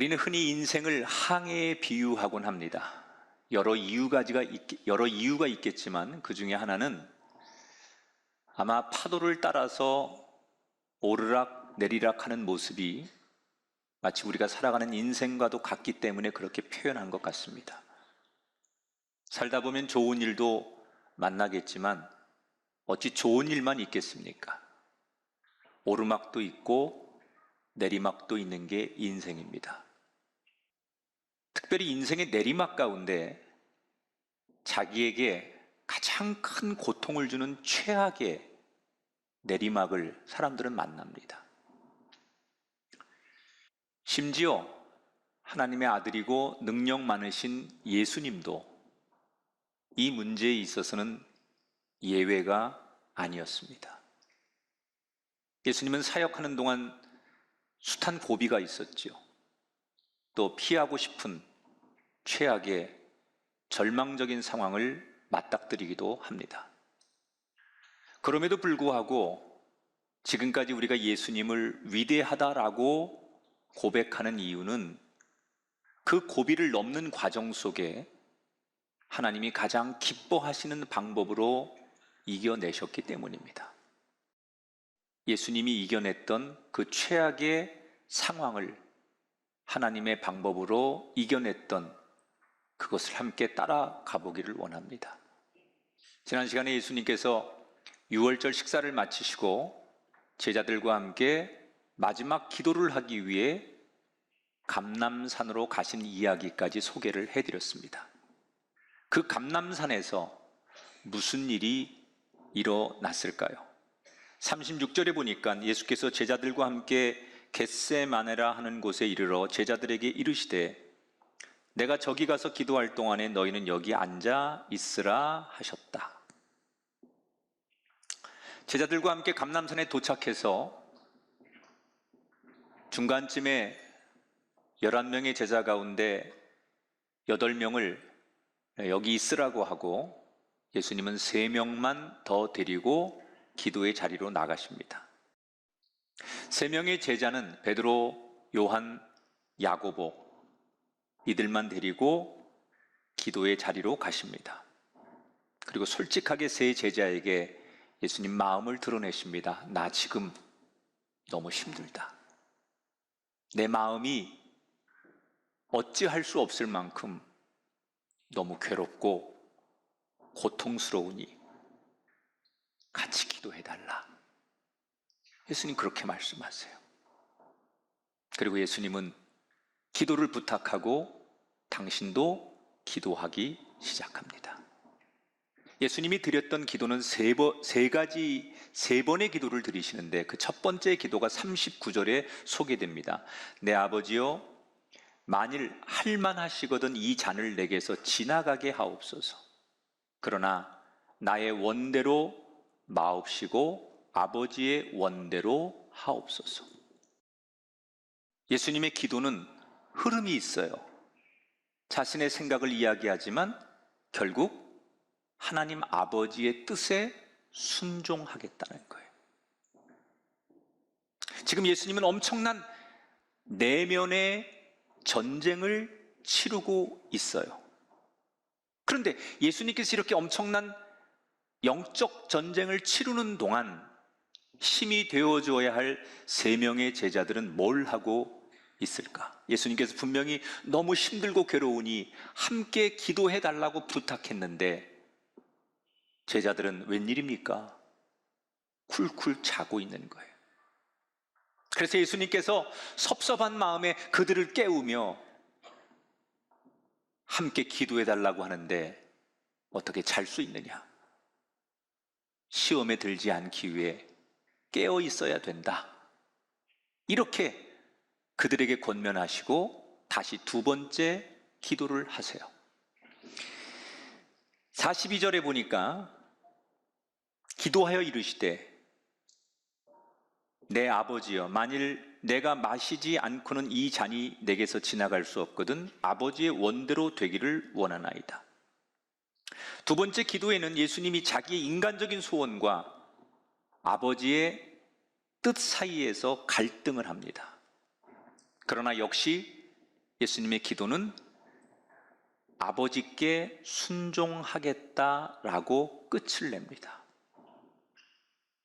우리는 흔히 인생을 항해에 비유하곤 합니다. 여러 이유가 있겠지만 그 중에 하나는 아마 파도를 따라서 오르락 내리락 하는 모습이 마치 우리가 살아가는 인생과도 같기 때문에 그렇게 표현한 것 같습니다. 살다 보면 좋은 일도 만나겠지만 어찌 좋은 일만 있겠습니까? 오르막도 있고 내리막도 있는 게 인생입니다. 특별히 인생의 내리막 가운데 자기에게 가장 큰 고통을 주는 최악의 내리막을 사람들은 만납니다. 심지어 하나님의 아들이고 능력 많으신 예수님도 이 문제에 있어서는 예외가 아니었습니다. 예수님은 사역하는 동안 숱한 고비가 있었지요. 또 피하고 싶은 최악의 절망적인 상황을 맞닥뜨리기도 합니다. 그럼에도 불구하고 지금까지 우리가 예수님을 위대하다라고 고백하는 이유는 그 고비를 넘는 과정 속에 하나님이 가장 기뻐하시는 방법으로 이겨내셨기 때문입니다. 예수님이 이겨냈던 그 최악의 상황을 하나님의 방법으로 이겨냈던 그것을 함께 따라가 보기를 원합니다. 지난 시간에 예수님께서 유월절 식사를 마치시고 제자들과 함께 마지막 기도를 하기 위해 감람산으로 가신 이야기까지 소개를 해드렸습니다. 그 감람산에서 무슨 일이 일어났을까요? 36절에 보니까 예수께서 제자들과 함께 겟세마네라 하는 곳에 이르러 제자들에게 이르시되 내가 저기 가서 기도할 동안에 너희는 여기 앉아 있으라 하셨다. 제자들과 함께 감람산에 도착해서 중간쯤에 11명의 제자 가운데 8명을 여기 있으라고 하고 예수님은 3명만 더 데리고 기도의 자리로 나가십니다. 3명의 제자는 베드로, 요한, 야고보 이들만 데리고 기도의 자리로 가십니다. 그리고 솔직하게 3 제자에게 예수님 마음을 드러내십니다. 나 지금 너무 힘들다. 내 마음이 어찌할 수 없을 만큼 너무 괴롭고 고통스러우니 같이 기도해달라. 예수님 그렇게 말씀하세요. 그리고 예수님은 기도를 부탁하고 당신도 기도하기 시작합니다. 예수님이 드렸던 기도는 세 번의 기도를 드리시는데 그 첫 번째 기도가 39절에 소개됩니다. 내 아버지여 만일 할만하시거든 이 잔을 내게서 지나가게 하옵소서. 그러나 나의 원대로 마옵시고 아버지의 원대로 하옵소서. 예수님의 기도는 흐름이 있어요. 자신의 생각을 이야기하지만 결국 하나님 아버지의 뜻에 순종하겠다는 거예요. 지금 예수님은 엄청난 내면의 전쟁을 치르고 있어요. 그런데 예수님께서 이렇게 엄청난 영적 전쟁을 치르는 동안 힘이 되어줘야 할 3명의 제자들은 뭘 하고 있을까? 예수님께서 분명히 너무 힘들고 괴로우니 함께 기도해달라고 부탁했는데 제자들은 웬일입니까? 쿨쿨 자고 있는 거예요. 그래서 예수님께서 섭섭한 마음에 그들을 깨우며 함께 기도해달라고 하는데 어떻게 잘 수 있느냐? 시험에 들지 않기 위해 깨어 있어야 된다. 이렇게 그들에게 권면하시고 다시 2번째 기도를 하세요. 42절에 보니까 기도하여 이르시되 내 아버지여 만일 내가 마시지 않고는 이 잔이 내게서 지나갈 수 없거든 아버지의 원대로 되기를 원하나이다. 2번째 기도에는 예수님이 자기의 인간적인 소원과 아버지의 뜻 사이에서 갈등을 합니다. 그러나 역시 예수님의 기도는 아버지께 순종하겠다라고 끝을 냅니다.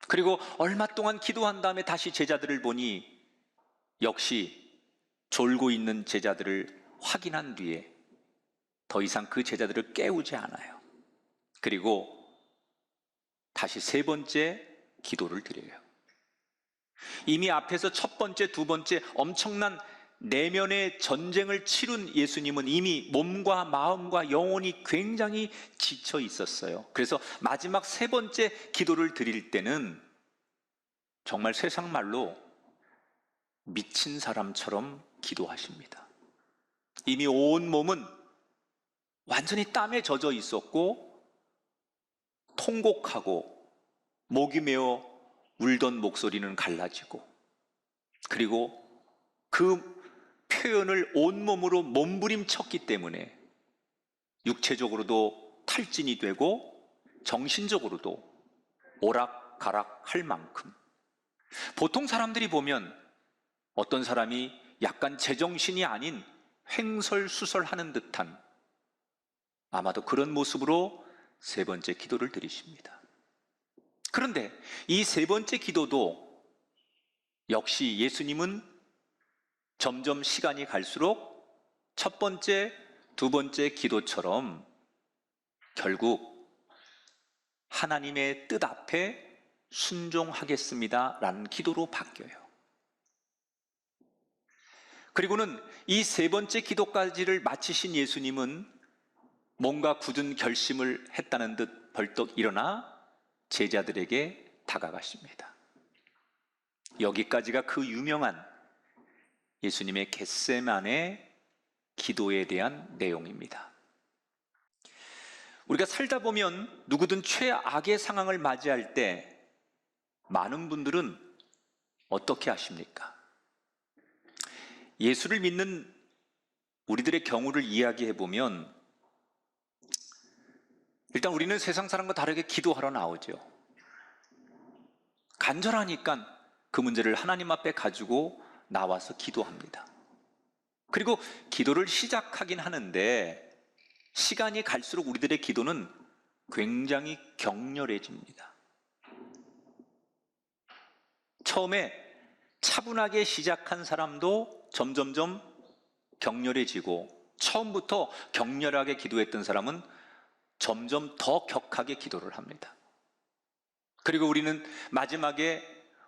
그리고 얼마 동안 기도한 다음에 다시 제자들을 보니 역시 졸고 있는 제자들을 확인한 뒤에 더 이상 그 제자들을 깨우지 않아요. 그리고 다시 세 번째 기도를 드려요. 이미 앞에서 첫 번째, 두 번째 엄청난 내면의 전쟁을 치룬 예수님은 이미 몸과 마음과 영혼이 굉장히 지쳐 있었어요. 그래서 마지막 세 번째 기도를 드릴 때는 정말 세상 말로 미친 사람처럼 기도하십니다. 이미 온 몸은 완전히 땀에 젖어 있었고 통곡하고 목이 메어 울던 목소리는 갈라지고, 그리고 그 표현을 온몸으로 몸부림쳤기 때문에 육체적으로도 탈진이 되고 정신적으로도 오락가락 할 만큼, 보통 사람들이 보면 어떤 사람이 약간 제정신이 아닌 횡설수설하는 듯한 아마도 그런 모습으로 세 번째 기도를 드리십니다. 그런데 이 세 번째 기도도 역시 예수님은 점점 시간이 갈수록 첫 번째, 두 번째 기도처럼 결국 하나님의 뜻 앞에 순종하겠습니다라는 기도로 바뀌어요. 그리고는 이 세 번째 기도까지를 마치신 예수님은 뭔가 굳은 결심을 했다는 듯 벌떡 일어나 제자들에게 다가가십니다. 여기까지가 그 유명한 예수님의 겟세마네 기도에 대한 내용입니다. 우리가 살다 보면 누구든 최악의 상황을 맞이할 때 많은 분들은 어떻게 하십니까? 예수를 믿는 우리들의 경우를 이야기해 보면 일단 우리는 세상 사람과 다르게 기도하러 나오죠. 간절하니까 그 문제를 하나님 앞에 가지고 나와서 기도합니다. 그리고 기도를 시작하긴 하는데 시간이 갈수록 우리들의 기도는 굉장히 격렬해집니다. 처음에 차분하게 시작한 사람도 점점점 격렬해지고, 처음부터 격렬하게 기도했던 사람은 점점 더 격하게 기도를 합니다. 그리고 우리는 마지막에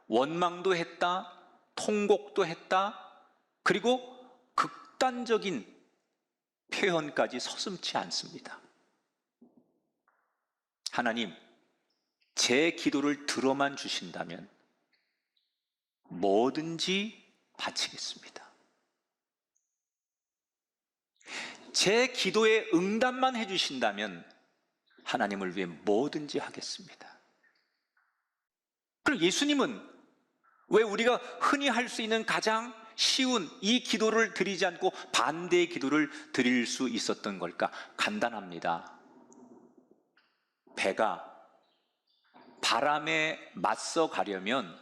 원망도 했다, 통곡도 했다, 그리고 극단적인 표현까지 서슴지 않습니다. 하나님, 제 기도를 들어만 주신다면 뭐든지 바치겠습니다. 제 기도에 응답만 해주신다면 하나님을 위해 뭐든지 하겠습니다. 그럼 예수님은 왜 우리가 흔히 할 수 있는 가장 쉬운 이 기도를 드리지 않고 반대의 기도를 드릴 수 있었던 걸까? 간단합니다. 배가 바람에 맞서 가려면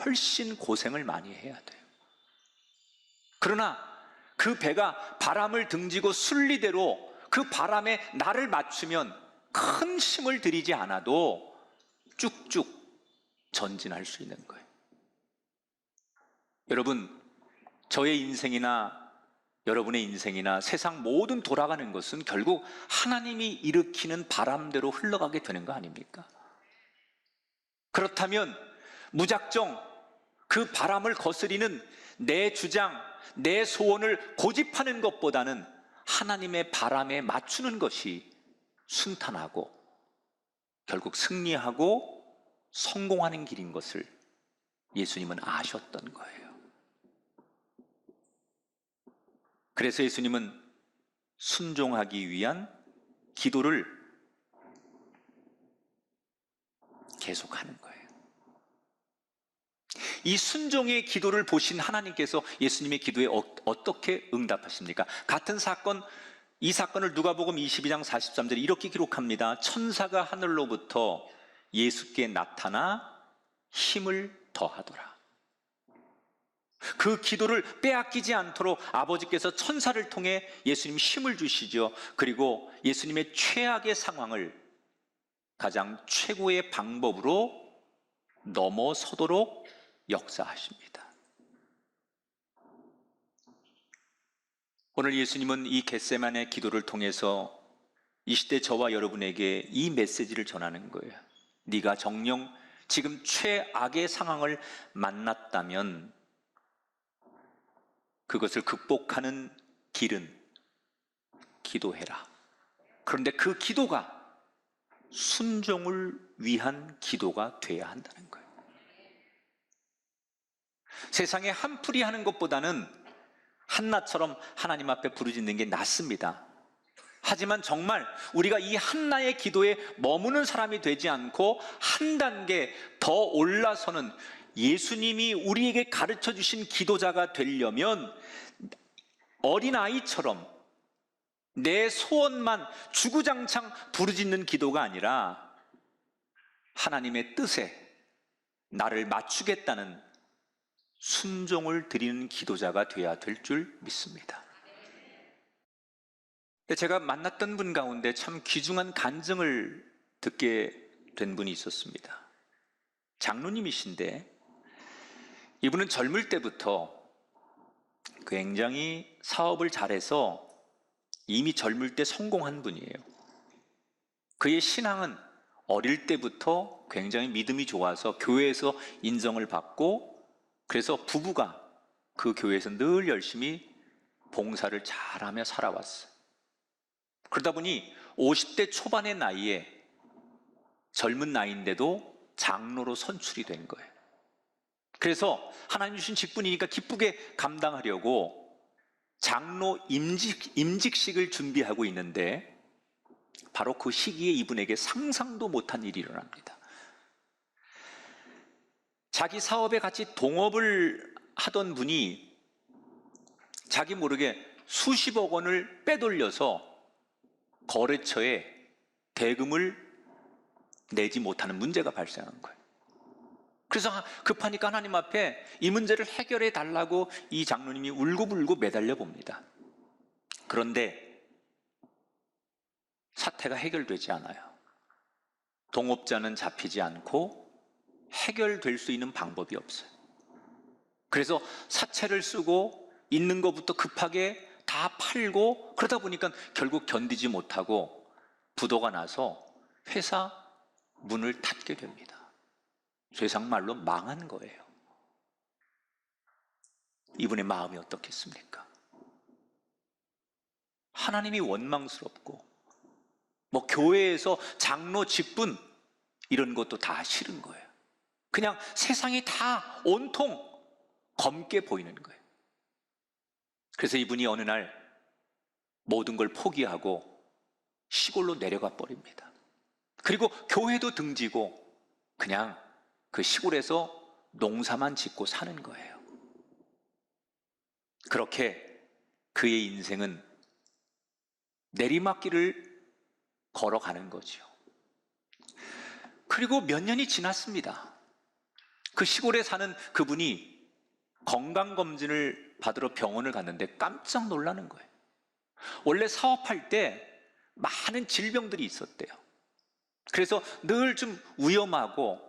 훨씬 고생을 많이 해야 돼요. 그러나 그 배가 바람을 등지고 순리대로 그 바람에 나를 맞추면 큰 힘을 들이지 않아도 쭉쭉 전진할 수 있는 거예요. 여러분, 저의 인생이나 여러분의 인생이나 세상 모든 돌아가는 것은 결국 하나님이 일으키는 바람대로 흘러가게 되는 거 아닙니까? 그렇다면 무작정 그 바람을 거스리는 내 주장, 내 소원을 고집하는 것보다는 하나님의 바람에 맞추는 것이 순탄하고 결국 승리하고 성공하는 길인 것을 예수님은 아셨던 거예요. 그래서 예수님은 순종하기 위한 기도를 계속하는 거예요. 이 순종의 기도를 보신 하나님께서 예수님의 기도에 어떻게 응답하십니까? 같은 사건, 이 사건을 누가복음 22장 43절에 이렇게 기록합니다. 천사가 하늘로부터 예수께 나타나 힘을 더하더라. 그 기도를 빼앗기지 않도록 아버지께서 천사를 통해 예수님 힘을 주시죠. 그리고 예수님의 최악의 상황을 가장 최고의 방법으로 넘어서도록 역사하십니다. 오늘 예수님은 이 겟세마네 기도를 통해서 이 시대 저와 여러분에게 이 메시지를 전하는 거예요. 네가 정녕 지금 최악의 상황을 만났다면 그것을 극복하는 길은 기도해라. 그런데 그 기도가 순종을 위한 기도가 돼야 한다는 거예요. 세상에 한풀이 하는 것보다는 한나처럼 하나님 앞에 부르짖는 게 낫습니다. 하지만 정말 우리가 이 한나의 기도에 머무는 사람이 되지 않고 한 단계 더 올라서는 예수님이 우리에게 가르쳐 주신 기도자가 되려면 어린아이처럼 내 소원만 주구장창 부르짖는 기도가 아니라 하나님의 뜻에 나를 맞추겠다는 순종을 드리는 기도자가 되어야 될 줄 믿습니다. 제가 만났던 분 가운데 참 귀중한 간증을 듣게 된 분이 있었습니다. 장로님이신데 이분은 젊을 때부터 굉장히 사업을 잘해서 이미 젊을 때 성공한 분이에요. 그의 신앙은 어릴 때부터 굉장히 믿음이 좋아서 교회에서 인정을 받고, 그래서 부부가 그 교회에서 늘 열심히 봉사를 잘하며 살아왔어요. 그러다 보니 50대 초반의 나이에, 젊은 나이인데도 장로로 선출이 된 거예요. 그래서 하나님 주신 직분이니까 기쁘게 감당하려고 장로 임직식을 준비하고 있는데 바로 그 시기에 이분에게 상상도 못한 일이 일어납니다. 자기 사업에 같이 동업을 하던 분이 자기 모르게 수십억 원을 빼돌려서 거래처에 대금을 내지 못하는 문제가 발생한 거예요. 그래서 급하니까 하나님 앞에 이 문제를 해결해 달라고 이 장로님이 울고불고 매달려 봅니다. 그런데 사태가 해결되지 않아요. 동업자는 잡히지 않고 해결될 수 있는 방법이 없어요. 그래서 사채를 쓰고 있는 것부터 급하게 다 팔고, 그러다 보니까 결국 견디지 못하고 부도가 나서 회사 문을 닫게 됩니다. 세상 말로 망한 거예요. 이분의 마음이 어떻겠습니까? 하나님이 원망스럽고 교회에서 장로 직분 이런 것도 다 싫은 거예요. 그냥 세상이 다 온통 검게 보이는 거예요. 그래서 이분이 어느 날 모든 걸 포기하고 시골로 내려가 버립니다. 그리고 교회도 등지고 그냥 그 시골에서 농사만 짓고 사는 거예요. 그렇게 그의 인생은 내리막길을 걸어가는 거죠. 그리고 몇 년이 지났습니다. 그 시골에 사는 그분이 건강검진을 받으러 병원을 갔는데 깜짝 놀라는 거예요. 원래 사업할 때 많은 질병들이 있었대요. 그래서 늘 좀 위험하고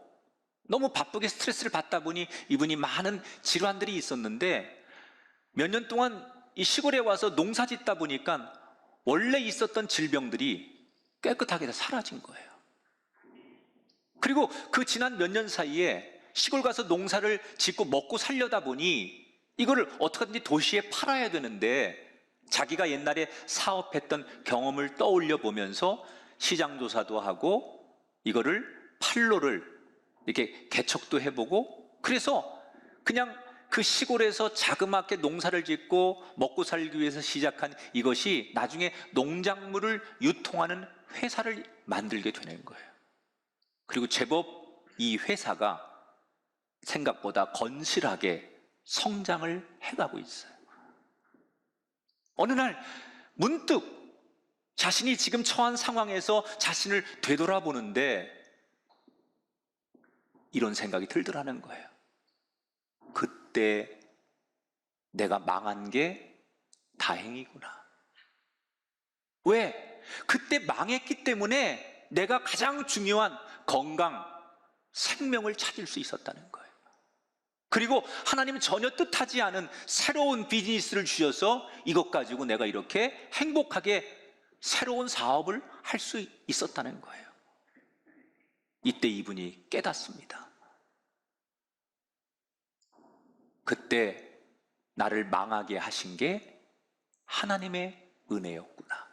너무 바쁘게 스트레스를 받다 보니 이분이 많은 질환들이 있었는데 몇 년 동안 이 시골에 와서 농사 짓다 보니까 원래 있었던 질병들이 깨끗하게 다 사라진 거예요. 그리고 그 지난 몇 년 사이에 시골 가서 농사를 짓고 먹고 살려다 보니 이거를 어떻게든지 도시에 팔아야 되는데 자기가 옛날에 사업했던 경험을 떠올려 보면서 시장 조사도 하고 이거를 판로를 이렇게 개척도 해보고, 그래서 그냥 그 시골에서 자그맣게 농사를 짓고 먹고 살기 위해서 시작한 이것이 나중에 농작물을 유통하는 회사를 만들게 되는 거예요. 그리고 제법 이 회사가 생각보다 건실하게 성장을 해가고 있어요. 어느 날 문득 자신이 지금 처한 상황에서 자신을 되돌아보는데 이런 생각이 들더라는 거예요. 그때 내가 망한 게 다행이구나. 왜? 그때 망했기 때문에 내가 가장 중요한 건강, 생명을 찾을 수 있었다는 거예요. 그리고 하나님은 전혀 뜻하지 않은 새로운 비즈니스를 주셔서 이것 가지고 내가 이렇게 행복하게 새로운 사업을 할 수 있었다는 거예요. 이때 이분이 깨닫습니다. 그때 나를 망하게 하신 게 하나님의 은혜였구나.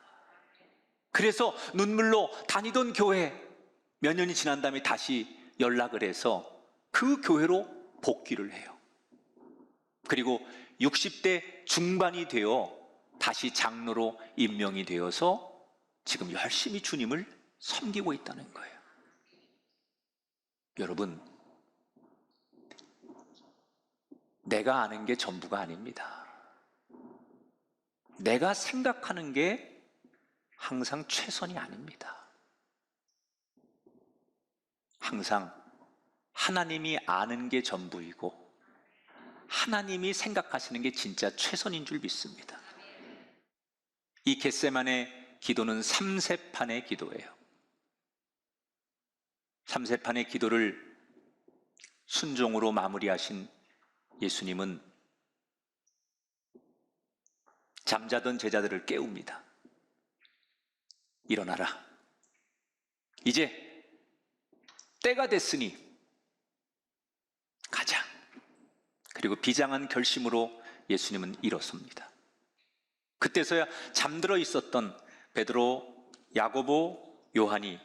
그래서 눈물로 다니던 교회 몇 년이 지난 다음에 다시 연락을 해서 그 교회로 복귀를 해요. 그리고 60대 중반이 되어 다시 장로로 임명이 되어서 지금 열심히 주님을 섬기고 있다는 거예요. 여러분, 내가 아는 게 전부가 아닙니다. 내가 생각하는 게 항상 최선이 아닙니다. 항상 하나님이 아는 게 전부이고 하나님이 생각하시는 게 진짜 최선인 줄 믿습니다. 이 겟세마네 기도는 3세판의 기도예요. 3세판의 기도를 순종으로 마무리하신 예수님은 잠자던 제자들을 깨웁니다. 일어나라. 이제 때가 됐으니 가자. 그리고 비장한 결심으로 예수님은 일어섭니다. 그때서야 잠들어 있었던 베드로, 야고보, 요한이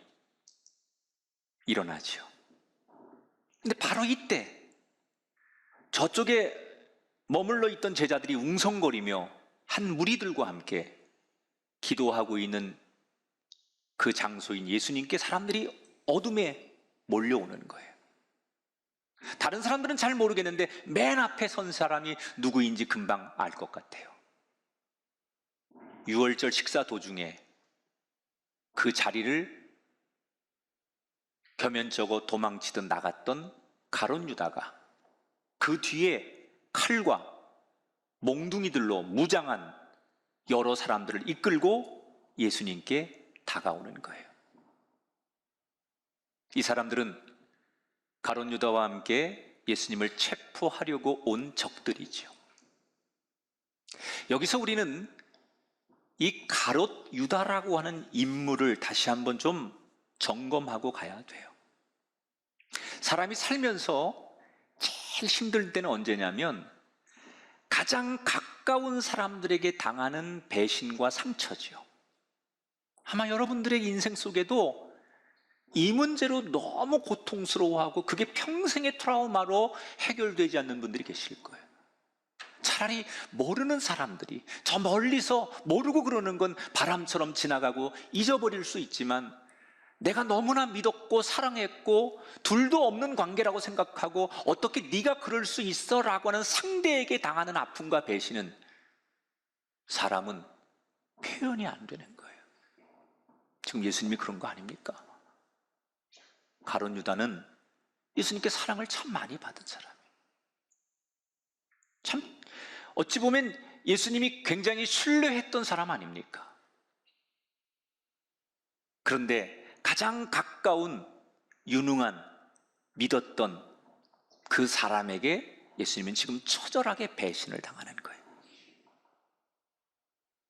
일어나죠. 근데 바로 이때 저쪽에 머물러 있던 제자들이 웅성거리며 한 무리들과 함께 기도하고 있는 그 장소인 예수님께 사람들이 어둠에 몰려오는 거예요. 다른 사람들은 잘 모르겠는데 맨 앞에 선 사람이 누구인지 금방 알 것 같아요. 유월절 식사 도중에 그 자리를 겸연쩍어 도망치듯 나갔던 가룟 유다가 그 뒤에 칼과 몽둥이들로 무장한 여러 사람들을 이끌고 예수님께 다가오는 거예요. 이 사람들은 가룟 유다와 함께 예수님을 체포하려고 온 적들이죠. 여기서 우리는 이 가롯 유다라고 하는 인물을 다시 한번 좀 점검하고 가야 돼요. 사람이 살면서 제일 힘들 때는 언제냐면 가장 가까운 사람들에게 당하는 배신과 상처죠. 아마 여러분들의 인생 속에도 이 문제로 너무 고통스러워하고 그게 평생의 트라우마로 해결되지 않는 분들이 계실 거예요. 차라리 모르는 사람들이 저 멀리서 모르고 그러는 건 바람처럼 지나가고 잊어버릴 수 있지만 내가 너무나 믿었고 사랑했고 둘도 없는 관계라고 생각하고 어떻게 네가 그럴 수 있어? 라고 하는 상대에게 당하는 아픔과 배신은 사람은 표현이 안 되는 거예요. 지금 예수님이 그런 거 아닙니까? 가룟 유다는 예수님께 사랑을 참 많이 받은 사람이에요. 참 어찌 보면 예수님이 굉장히 신뢰했던 사람 아닙니까? 그런데 가장 가까운 유능한 믿었던 그 사람에게 예수님은 지금 처절하게 배신을 당하는 거예요.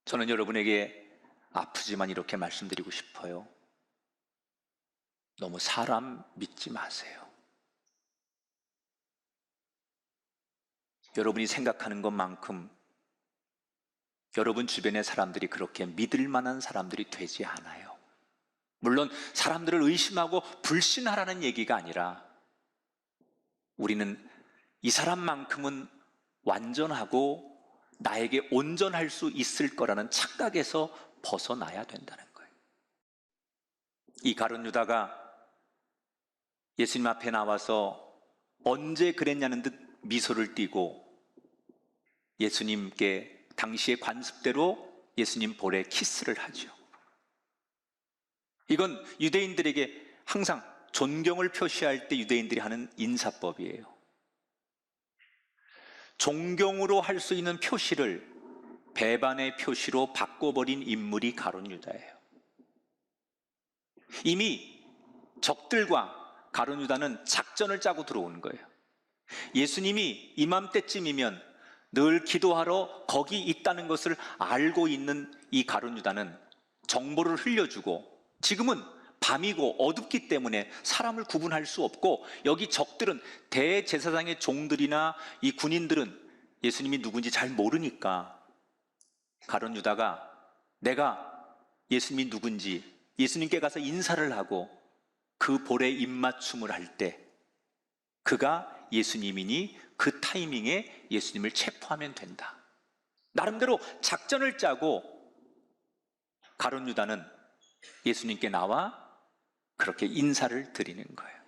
저는 여러분에게 아프지만 이렇게 말씀드리고 싶어요. 너무 사람 믿지 마세요. 여러분이 생각하는 것만큼 여러분 주변의 사람들이 그렇게 믿을 만한 사람들이 되지 않아요. 물론 사람들을 의심하고 불신하라는 얘기가 아니라 우리는 이 사람만큼은 완전하고 나에게 온전할 수 있을 거라는 착각에서 벗어나야 된다는 거예요. 이 가룟 유다가 예수님 앞에 나와서 언제 그랬냐는 듯 미소를 띠고 예수님께 당시의 관습대로 예수님 볼에 키스를 하죠. 이건 유대인들에게 항상 존경을 표시할 때 유대인들이 하는 인사법이에요. 존경으로 할 수 있는 표시를 배반의 표시로 바꿔버린 인물이 가룟 유다예요. 이미 적들과 가룟 유다는 작전을 짜고 들어오는 거예요. 예수님이 이맘때쯤이면 늘 기도하러 거기 있다는 것을 알고 있는 이 가룟 유다는 정보를 흘려주고, 지금은 밤이고 어둡기 때문에 사람을 구분할 수 없고, 여기 적들은 대제사장의 종들이나 이 군인들은 예수님이 누군지 잘 모르니까 가룟 유다가 내가 예수님이 누군지 예수님께 가서 인사를 하고 그 볼에 입맞춤을 할 때 그가 예수님이니 그 타이밍에 예수님을 체포하면 된다. 나름대로 작전을 짜고 가룟 유다는 예수님께 나와 그렇게 인사를 드리는 거예요.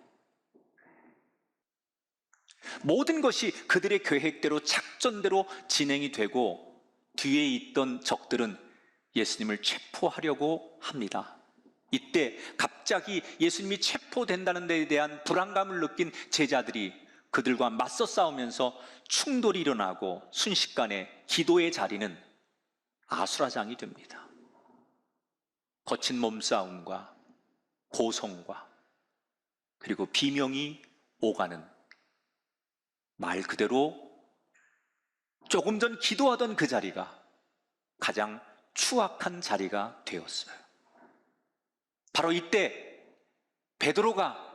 모든 것이 그들의 계획대로 작전대로 진행이 되고, 뒤에 있던 적들은 예수님을 체포하려고 합니다. 이때 갑자기 예수님이 체포된다는 데에 대한 불안감을 느낀 제자들이 그들과 맞서 싸우면서 충돌이 일어나고, 순식간에 기도의 자리는 아수라장이 됩니다. 거친 몸싸움과 고성과 그리고 비명이 오가는, 말 그대로 조금 전 기도하던 그 자리가 가장 추악한 자리가 되었어요. 바로 이때 베드로가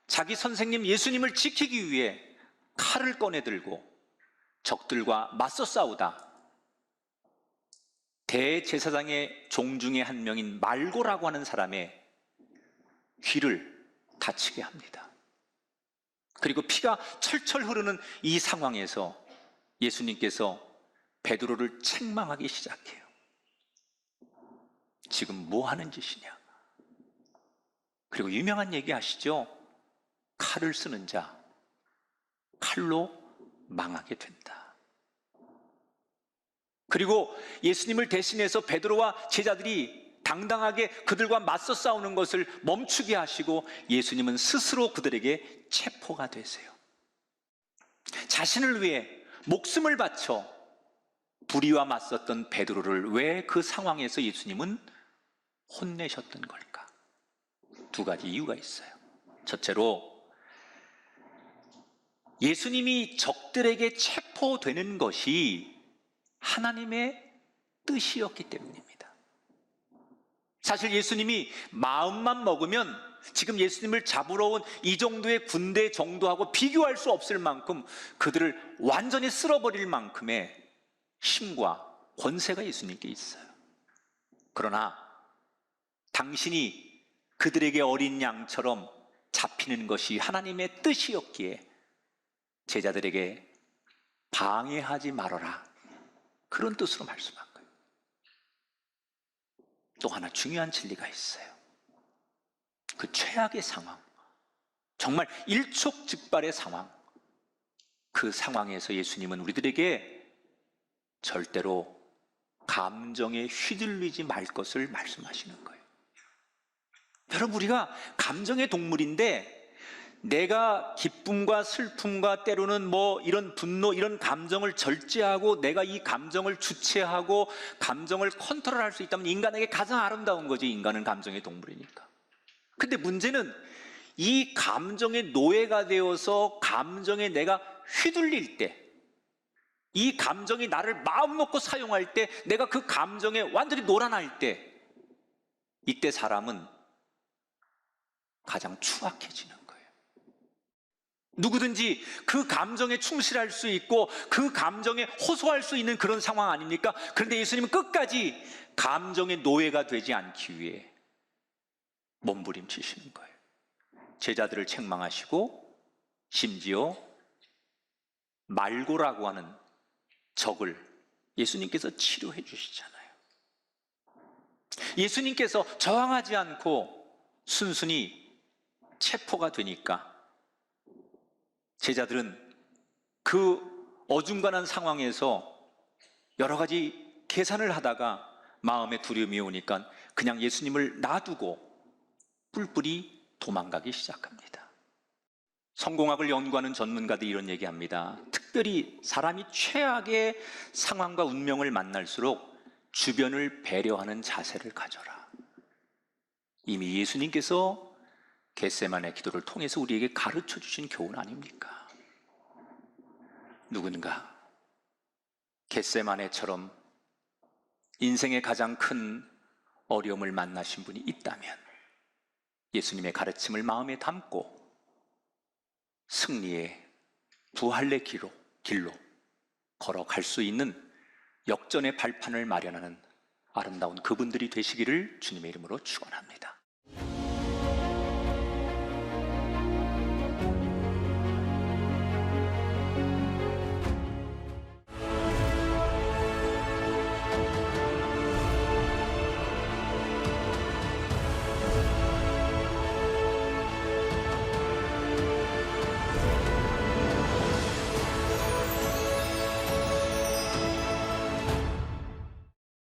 자기 선생님 예수님을 지키기 위해 칼을 꺼내 들고 적들과 맞서 싸우다 대제사장의 종 중에 한 명인 말고라고 하는 사람의 귀를 다치게 합니다. 그리고 피가 철철 흐르는 이 상황에서 예수님께서 베드로를 책망하기 시작해요. 지금 뭐 하는 짓이냐? 그리고 유명한 얘기 아시죠? 칼을 쓰는 자, 칼로 망하게 된다. 그리고 예수님을 대신해서 베드로와 제자들이 당당하게 그들과 맞서 싸우는 것을 멈추게 하시고 예수님은 스스로 그들에게 체포가 되세요. 자신을 위해 목숨을 바쳐 불의와 맞섰던 베드로를 왜 그 상황에서 예수님은 혼내셨던 걸까? 두 가지 이유가 있어요. 첫째로, 예수님이 적들에게 체포되는 것이 하나님의 뜻이었기 때문입니다. 사실 예수님이 마음만 먹으면 지금 예수님을 잡으러 온 이 정도의 군대 정도하고 비교할 수 없을 만큼 그들을 완전히 쓸어버릴 만큼의 힘과 권세가 예수님께 있어요. 그러나 당신이 그들에게 어린 양처럼 잡히는 것이 하나님의 뜻이었기에 제자들에게 방해하지 말아라, 그런 뜻으로 말씀한 거예요. 또 하나 중요한 진리가 있어요. 그 최악의 상황, 정말 일촉즉발의 상황, 그 상황에서 예수님은 우리들에게 절대로 감정에 휘둘리지 말 것을 말씀하시는 거예요. 여러분, 우리가 감정의 동물인데 내가 기쁨과 슬픔과 때로는 이런 분노, 이런 감정을 절제하고 내가 이 감정을 주체하고 감정을 컨트롤할 수 있다면 인간에게 가장 아름다운 거지. 인간은 감정의 동물이니까. 근데 문제는 이 감정의 노예가 되어서 감정에 내가 휘둘릴 때, 이 감정이 나를 마음 놓고 사용할 때, 내가 그 감정에 완전히 놀아날 때, 이때 사람은 가장 추악해지는 거예요. 누구든지 그 감정에 충실할 수 있고 그 감정에 호소할 수 있는 그런 상황 아닙니까? 그런데 예수님은 끝까지 감정의 노예가 되지 않기 위해 몸부림치시는 거예요. 제자들을 책망하시고 심지어 말고라고 하는 적을 예수님께서 치료해 주시잖아요. 예수님께서 저항하지 않고 순순히 체포가 되니까 제자들은 그 어중간한 상황에서 여러 가지 계산을 하다가 마음에 두려움이 오니까 그냥 예수님을 놔두고 뿔뿔이 도망가기 시작합니다. 성공학을 연구하는 전문가들이 이런 얘기합니다. 특별히 사람이 최악의 상황과 운명을 만날수록 주변을 배려하는 자세를 가져라. 이미 예수님께서 겟세마네 기도를 통해서 우리에게 가르쳐 주신 교훈 아닙니까? 누군가 겟세마네처럼 인생의 가장 큰 어려움을 만나신 분이 있다면 예수님의 가르침을 마음에 담고 승리의 부활의 길로 걸어갈 수 있는 역전의 발판을 마련하는 아름다운 그분들이 되시기를 주님의 이름으로 축원합니다.